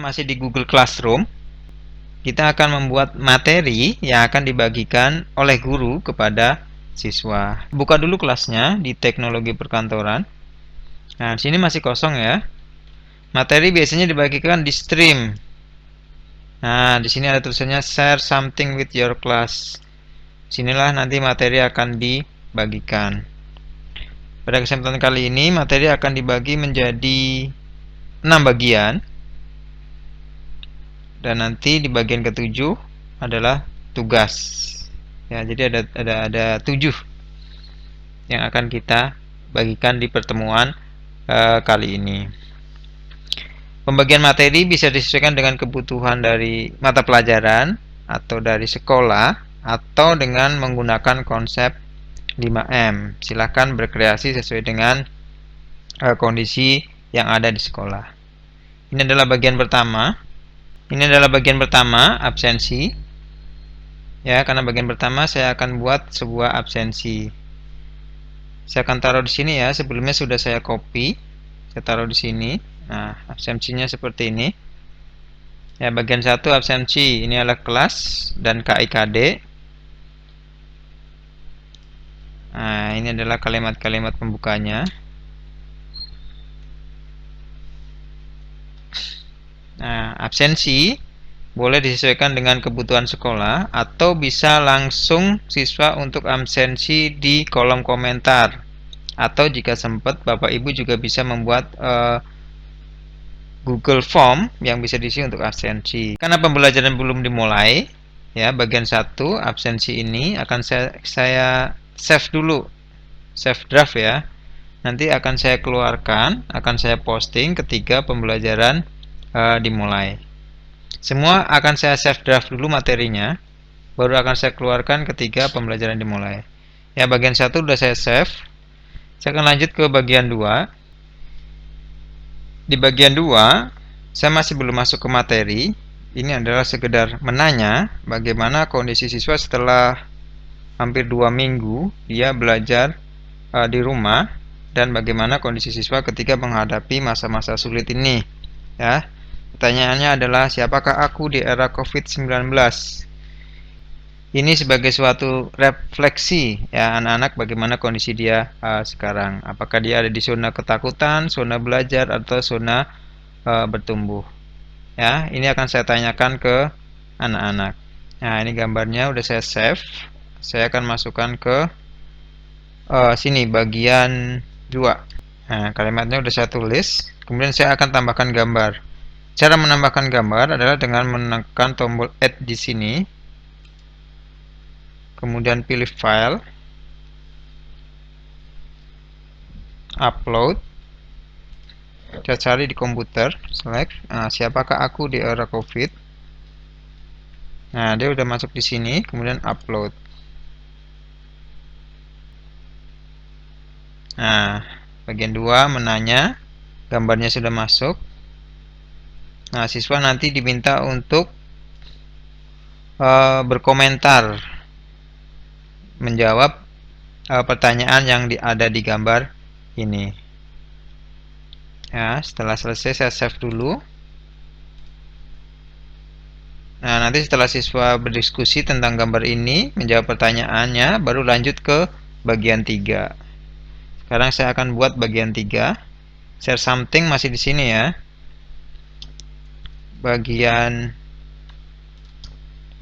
masih di Google Classroom. Kita akan membuat materi yang akan dibagikan oleh guru kepada siswa. Buka dulu kelasnya di teknologi perkantoran. Nah, di sini masih kosong ya. Materi biasanya dibagikan di stream. Nah, di sini ada tulisannya share something with your class. Sinilah nanti materi akan dibagikan. Pada kesempatan kali ini materi akan dibagi menjadi 6 bagian. Dan nanti di bagian ketujuh adalah tugas. Ya, jadi ada 7 yang akan kita bagikan di pertemuan kali ini. Pembagian materi bisa disesuaikan dengan kebutuhan dari mata pelajaran atau dari sekolah atau dengan menggunakan konsep 5M. Silakan berkreasi sesuai dengan kondisi yang ada di sekolah. Ini adalah bagian pertama. Ini adalah bagian pertama, absensi. Ya, karena bagian pertama saya akan buat sebuah absensi. Saya akan taruh di sini ya. Sebelumnya sudah saya copy. Saya taruh di sini. Nah, absensinya seperti ini. Ya, bagian 1 absensi. Ini adalah kelas dan KIKD. Nah, ini adalah kalimat-kalimat pembukanya. Nah, absensi boleh disesuaikan dengan kebutuhan sekolah atau bisa langsung siswa untuk absensi di kolom komentar. Atau jika sempat, Bapak Ibu juga bisa membuat Google Form yang bisa diisi untuk absensi. Karena pembelajaran belum dimulai, ya, bagian 1 absensi ini akan saya save dulu. Save draft ya. Nanti akan saya keluarkan, akan saya posting ketika pembelajaran dimulai. Semua akan saya save draft dulu materinya, baru akan saya keluarkan ketika pembelajaran dimulai. Ya, bagian 1 sudah saya save. Saya akan lanjut ke bagian 2. Di bagian 2, saya masih belum masuk ke materi. Ini adalah sekedar menanya bagaimana kondisi siswa setelah hampir 2 minggu dia belajar di rumah dan bagaimana kondisi siswa ketika menghadapi masa-masa sulit ini. Ya. Pertanyaannya adalah, siapakah aku di era COVID-19? Ini sebagai suatu refleksi ya anak-anak bagaimana kondisi dia sekarang. Apakah dia ada di zona ketakutan, zona belajar, atau zona bertumbuh. Ya, ini akan saya tanyakan ke anak-anak. Nah, ini gambarnya udah saya save. Saya akan masukkan ke sini bagian 2. Nah, kalimatnya udah saya tulis. Kemudian saya akan tambahkan gambar. Cara menambahkan gambar adalah dengan menekan tombol add di sini. Kemudian pilih file, upload. Kita cari di komputer, select. Nah, siapakah aku di era COVID? Nah, dia udah masuk di sini, kemudian upload. Nah, bagian 2 menanya, gambarnya sudah masuk. Nah, siswa nanti diminta untuk berkomentar, menjawab pertanyaan yang ada di gambar ini. Ya, setelah selesai saya save dulu. Nah, nanti setelah siswa berdiskusi tentang gambar ini, menjawab pertanyaannya, baru lanjut ke bagian 3. Sekarang saya akan buat bagian 3. Share something masih di sini ya. Bagian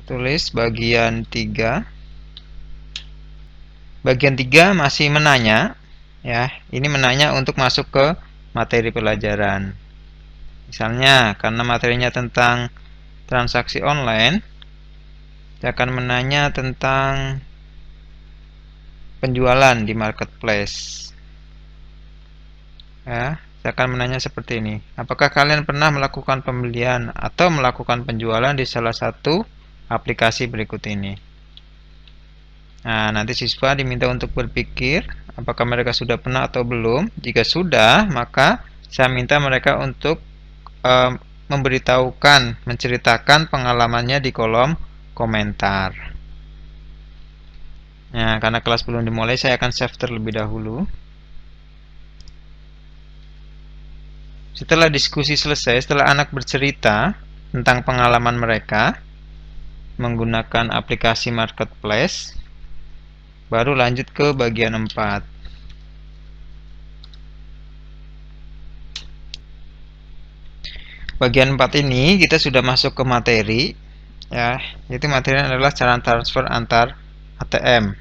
tulis bagian 3. Bagian 3 masih menanya ya. Ini menanya untuk masuk ke materi pelajaran. Misalnya karena materinya tentang transaksi online, saya akan menanya tentang penjualan di marketplace. Ya, saya akan menanya seperti ini. Apakah kalian pernah melakukan pembelian atau melakukan penjualan di salah satu aplikasi berikut ini? Nah, nanti siswa diminta untuk berpikir apakah mereka sudah pernah atau belum. Jika sudah, maka saya minta mereka untuk memberitahukan, menceritakan pengalamannya di kolom komentar. Nah, karena kelas belum dimulai, saya akan save terlebih dahulu. Setelah diskusi selesai, setelah anak bercerita tentang pengalaman mereka menggunakan aplikasi marketplace, baru lanjut ke bagian 4. Bagian 4 ini kita sudah masuk ke materi, ya. Itu materi adalah cara transfer antar ATM.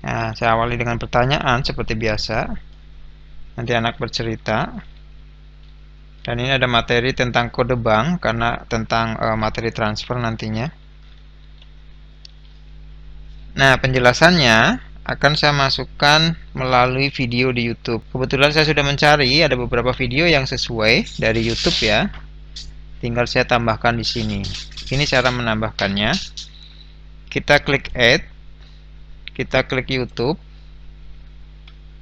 Nah, saya awali dengan pertanyaan seperti biasa. Nanti anak bercerita. Dan ini ada materi tentang kode bank karena tentang materi transfer nantinya. Nah, penjelasannya akan saya masukkan melalui video di YouTube. Kebetulan saya sudah mencari ada beberapa video yang sesuai dari YouTube ya. Tinggal saya tambahkan di sini. Ini cara menambahkannya. Kita klik Add. Kita klik YouTube.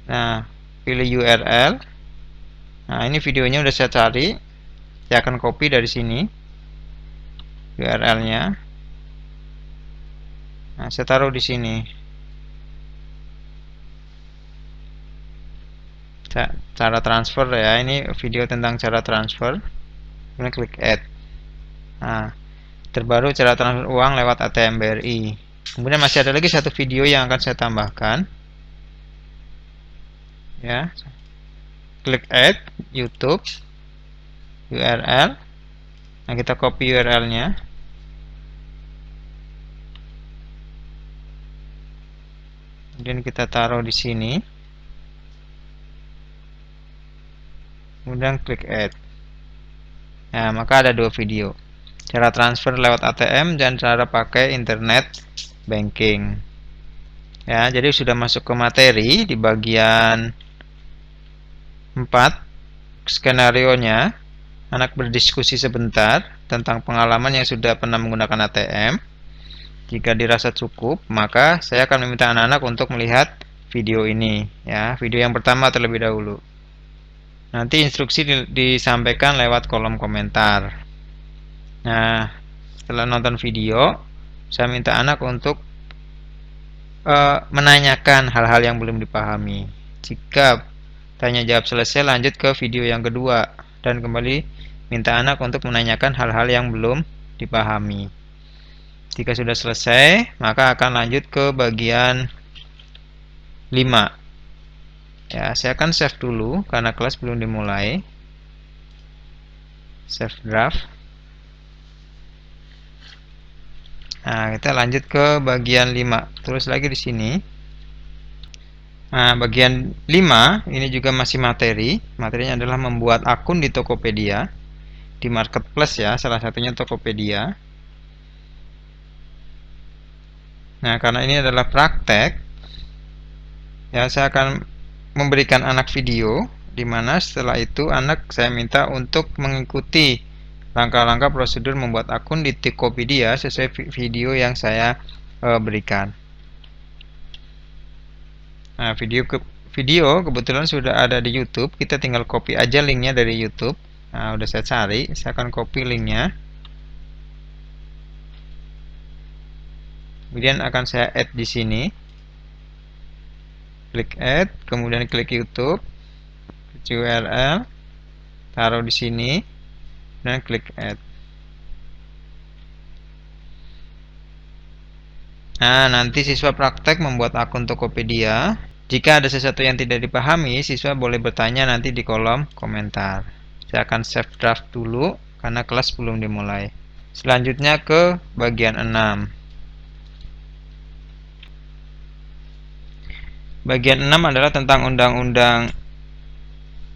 Nah, pilih URL. Nah, ini videonya udah saya cari. Saya akan copy dari sini URL-nya. Nah, saya taruh di sini. Cara transfer ya. Ini video tentang cara transfer. Kemudian klik Add. Nah, terbaru cara transfer uang lewat ATM BRI. Kemudian masih ada lagi satu video yang akan saya tambahkan. Ya. Klik Add YouTube URL. Nah, kita copy URL-nya. Kemudian kita taruh di sini. Kemudian klik Add. Nah, maka ada dua video. Cara transfer lewat ATM dan cara pakai internet banking. Ya, jadi sudah masuk ke materi di bagian 4. Skenarionya, anak berdiskusi sebentar tentang pengalaman yang sudah pernah menggunakan ATM. Jika dirasa cukup, maka saya akan meminta anak-anak untuk melihat video ini, ya, video yang pertama terlebih dahulu. Nanti instruksi disampaikan lewat kolom komentar. Nah, setelah nonton video, saya minta anak untuk menanyakan hal-hal yang belum dipahami. Jika tanya jawab selesai, lanjut ke video yang kedua dan kembali minta anak untuk menanyakan hal-hal yang belum dipahami. Jika sudah selesai, maka akan lanjut ke bagian 5. Ya, saya akan save dulu karena kelas belum dimulai. Save draft. Nah, kita lanjut ke bagian 5. Terus lagi di sini. Nah, bagian 5 ini juga masih materi. Materinya adalah membuat akun di Tokopedia, di marketplace ya, salah satunya Tokopedia. Nah, karena ini adalah praktek, ya saya akan memberikan anak video, di mana setelah itu anak saya minta untuk mengikuti langkah-langkah prosedur membuat akun di Tokopedia sesuai video yang saya berikan. Nah, video kebetulan sudah ada di YouTube. Kita tinggal copy aja linknya dari YouTube. Nah, udah saya cari. Saya akan copy linknya. Kemudian akan saya add di sini. Klik add, kemudian klik YouTube, URL, taruh di sini, dan klik add. Nah, nanti siswa praktek membuat akun Tokopedia. Jika ada sesuatu yang tidak dipahami, siswa boleh bertanya nanti di kolom komentar. Saya akan save draft dulu karena kelas belum dimulai. Selanjutnya ke bagian 6. Bagian 6 adalah tentang Undang-Undang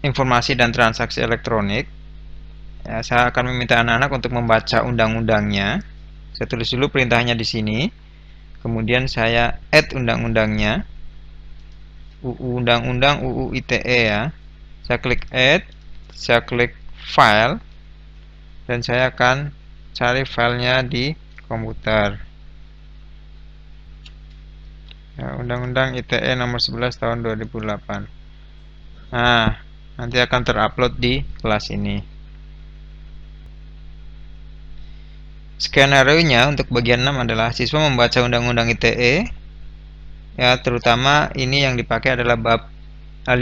Informasi dan Transaksi Elektronik. Ya, saya akan meminta anak-anak untuk membaca undang-undangnya. Saya tulis dulu perintahnya di sini. Kemudian saya add undang-undangnya. Undang-undang UU ITE ya. Saya klik add, saya klik file, dan saya akan cari filenya di komputer. Ya, Undang-Undang ITE nomor 11 tahun 2008. Nah, nanti akan terupload di kelas ini. Skenario-nya untuk bagian 6 adalah siswa membaca Undang-Undang ITE. Ya, terutama ini yang dipakai adalah bab 5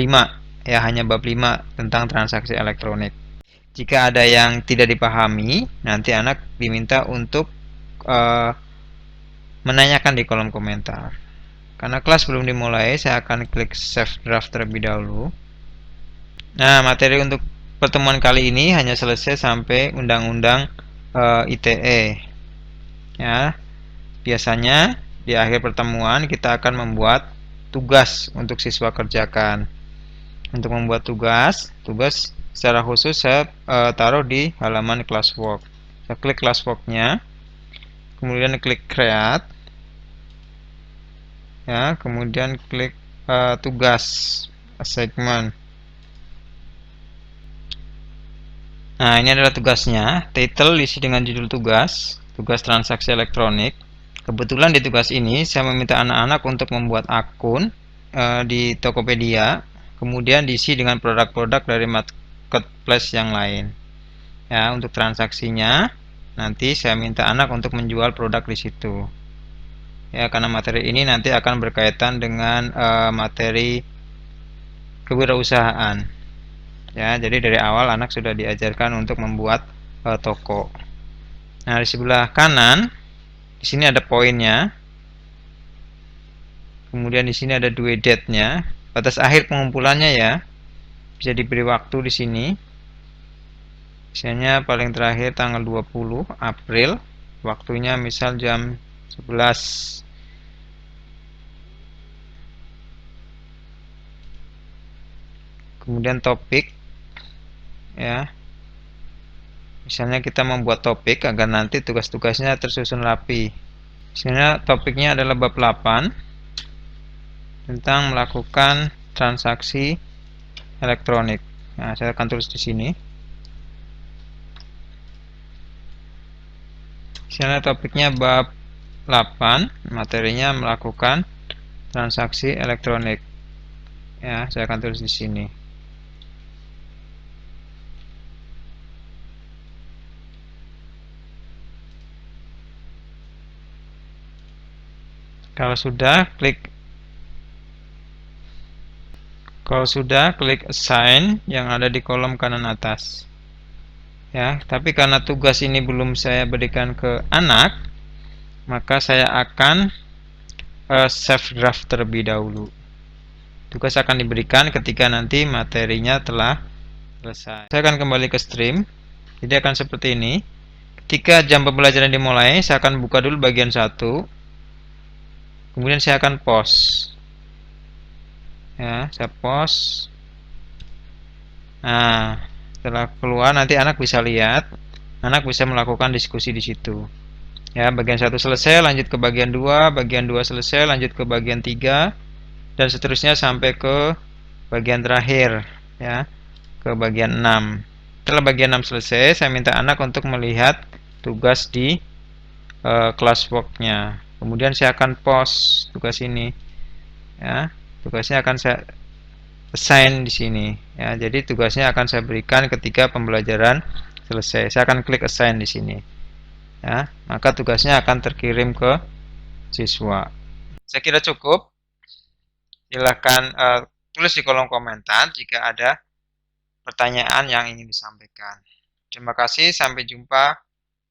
ya hanya bab 5 tentang transaksi elektronik. Jika ada yang tidak dipahami, nanti anak diminta untuk menanyakan di kolom komentar. Karena kelas belum dimulai, saya akan klik save draft terlebih dahulu. Nah, materi untuk pertemuan kali ini hanya selesai sampai undang-undang ITE. Ya, biasanya di akhir pertemuan kita akan membuat tugas untuk siswa kerjakan. Untuk membuat tugas secara khusus saya taruh di halaman classwork. Saya klik classworknya, kemudian klik create, ya, kemudian klik tugas assignment. Nah, ini adalah tugasnya. Title diisi dengan judul tugas transaksi elektronik. Kebetulan di tugas ini saya meminta anak-anak untuk membuat akun di Tokopedia, kemudian diisi dengan produk-produk dari marketplace yang lain. Ya, untuk transaksinya nanti saya minta anak untuk menjual produk di situ. Ya, karena materi ini nanti akan berkaitan dengan materi kewirausahaan. Ya, jadi dari awal anak sudah diajarkan untuk membuat toko. Nah, di sebelah kanan di sini ada poinnya. Kemudian di sini ada due date-nya, batas akhir pengumpulannya ya. Bisa diberi waktu di sini. Misalnya paling terakhir tanggal 20 April. Waktunya misal jam 11. Kemudian topik ya. Misalnya kita membuat topik agar nanti tugas-tugasnya tersusun rapi. Misalnya topiknya adalah bab 8 tentang melakukan transaksi elektronik. Nah, saya akan tulis di sini. Misalnya topiknya bab 8, materinya melakukan transaksi elektronik. Ya, saya akan tulis di sini. Kalau sudah, klik assign yang ada di kolom kanan atas. Ya, tapi karena tugas ini belum saya berikan ke anak, maka saya akan save draft terlebih dahulu. Tugas akan diberikan ketika nanti materinya telah selesai. Saya akan kembali ke stream. Jadi akan seperti ini. Ketika jam pembelajaran dimulai, saya akan buka dulu bagian 1. Kemudian saya akan pause. Ya, saya pause. Nah, setelah keluar nanti anak bisa lihat, anak bisa melakukan diskusi di situ. Ya, bagian 1 selesai, lanjut ke bagian 2, bagian 2 selesai, lanjut ke bagian 3, dan seterusnya sampai ke bagian terakhir, ya, ke bagian 6. Setelah bagian 6 selesai, saya minta anak untuk melihat tugas di classwork-nya. Kemudian saya akan pause tugas ini. Ya, tugasnya akan saya assign di sini. Ya, jadi tugasnya akan saya berikan ketika pembelajaran selesai. Saya akan klik assign di sini. Ya, maka tugasnya akan terkirim ke siswa. Saya kira cukup. Silahkan tulis di kolom komentar jika ada pertanyaan yang ingin disampaikan. Terima kasih, sampai jumpa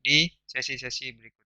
di sesi-sesi berikutnya.